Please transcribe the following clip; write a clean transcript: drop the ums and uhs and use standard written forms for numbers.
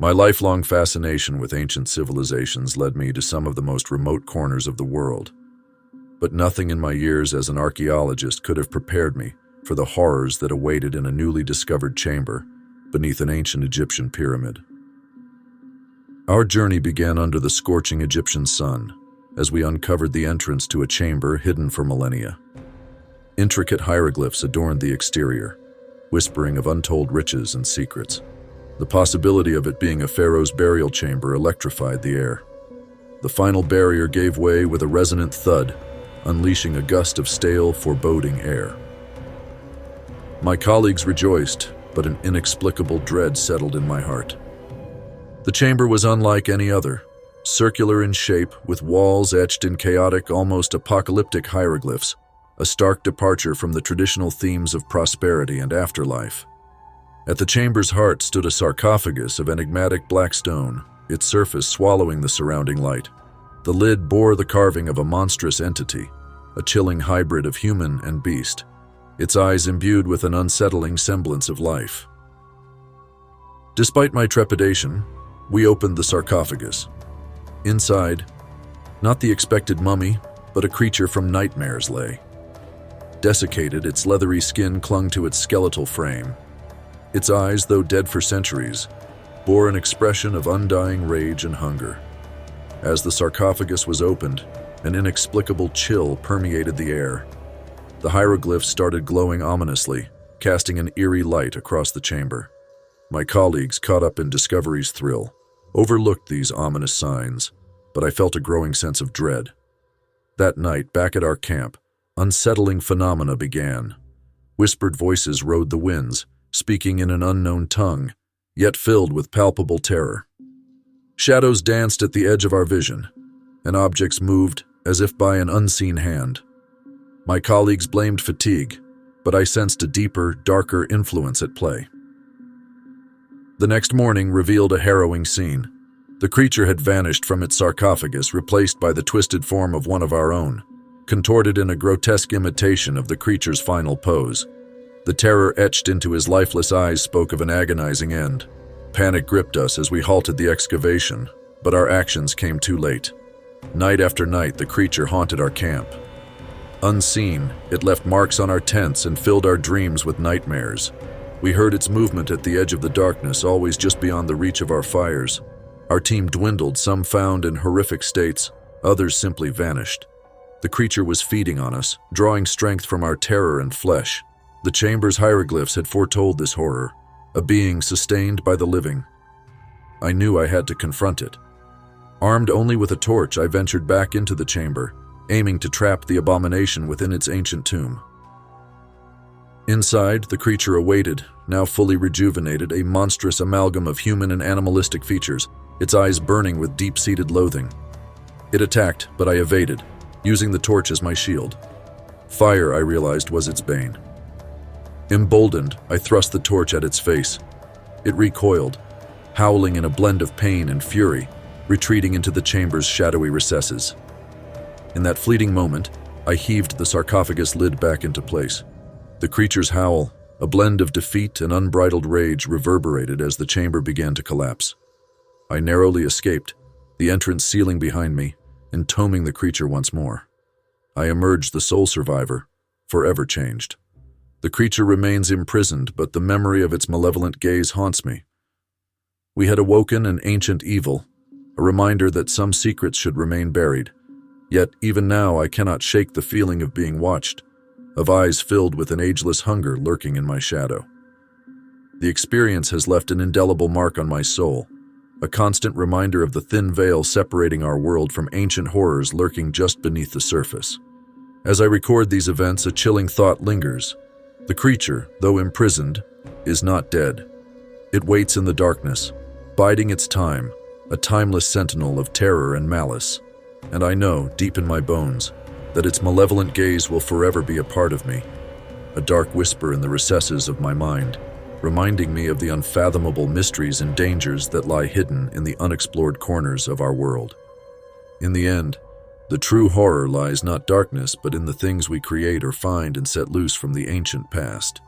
My lifelong fascination with ancient civilizations led me to some of the most remote corners of the world. But nothing in my years as an archaeologist could have prepared me for the horrors that awaited in a newly discovered chamber beneath an ancient Egyptian pyramid. Our journey began under the scorching Egyptian sun as we uncovered the entrance to a chamber hidden for millennia. Intricate hieroglyphs adorned the exterior, whispering of untold riches and secrets. The possibility of it being a pharaoh's burial chamber electrified the air. The final barrier gave way with a resonant thud, unleashing a gust of stale, foreboding air. My colleagues rejoiced, but an inexplicable dread settled in my heart. The chamber was unlike any other, circular in shape, with walls etched in chaotic, almost apocalyptic hieroglyphs, a stark departure from the traditional themes of prosperity and afterlife. At the chamber's heart stood a sarcophagus of enigmatic black stone, its surface swallowing the surrounding light. The lid bore the carving of a monstrous entity, a chilling hybrid of human and beast, its eyes imbued with an unsettling semblance of life. Despite my trepidation, we opened the sarcophagus. Inside, not the expected mummy, but a creature from nightmares lay. Desiccated, its leathery skin clung to its skeletal frame. Its eyes, though dead for centuries, bore an expression of undying rage and hunger. As the sarcophagus was opened, an inexplicable chill permeated the air. The hieroglyphs started glowing ominously, casting an eerie light across the chamber. My colleagues, caught up in discovery's thrill, overlooked these ominous signs, but I felt a growing sense of dread. That night, back at our camp, unsettling phenomena began. Whispered voices rode the winds, speaking in an unknown tongue, yet filled with palpable terror. Shadows danced at the edge of our vision, and objects moved as if by an unseen hand. My colleagues blamed fatigue, but I sensed a deeper, darker influence at play. The next morning revealed a harrowing scene. The creature had vanished from its sarcophagus, replaced by the twisted form of one of our own, contorted in a grotesque imitation of the creature's final pose. The terror etched into his lifeless eyes spoke of an agonizing end. Panic gripped us as we halted the excavation, but our actions came too late. Night after night, the creature haunted our camp. Unseen, it left marks on our tents and filled our dreams with nightmares. We heard its movement at the edge of the darkness, always just beyond the reach of our fires. Our team dwindled, some found in horrific states, others simply vanished. The creature was feeding on us, drawing strength from our terror and flesh. The chamber's hieroglyphs had foretold this horror, a being sustained by the living. I knew I had to confront it. Armed only with a torch, I ventured back into the chamber, aiming to trap the abomination within its ancient tomb. Inside, the creature awaited, now fully rejuvenated, a monstrous amalgam of human and animalistic features, its eyes burning with deep-seated loathing. It attacked, but I evaded, using the torch as my shield. Fire, I realized, was its bane. Emboldened, I thrust the torch at its face. It recoiled, howling in a blend of pain and fury, retreating into the chamber's shadowy recesses. In that fleeting moment, I heaved the sarcophagus lid back into place. The creature's howl, a blend of defeat and unbridled rage, reverberated as the chamber began to collapse. I narrowly escaped, the entrance sealing behind me, entombing the creature once more. I emerged the sole survivor, forever changed. The creature remains imprisoned, but the memory of its malevolent gaze haunts me. We had awoken an ancient evil, a reminder that some secrets should remain buried. Yet, even now, I cannot shake the feeling of being watched, of eyes filled with an ageless hunger lurking in my shadow. The experience has left an indelible mark on my soul, a constant reminder of the thin veil separating our world from ancient horrors lurking just beneath the surface. As I record these events, a chilling thought lingers. The creature, though imprisoned, is not dead. It waits in the darkness, biding its time, a timeless sentinel of terror and malice. And I know, deep in my bones, that its malevolent gaze will forever be a part of me, a dark whisper in the recesses of my mind, reminding me of the unfathomable mysteries and dangers that lie hidden in the unexplored corners of our world. In the end, the true horror lies not darkness, but in the things we create or find and set loose from the ancient past.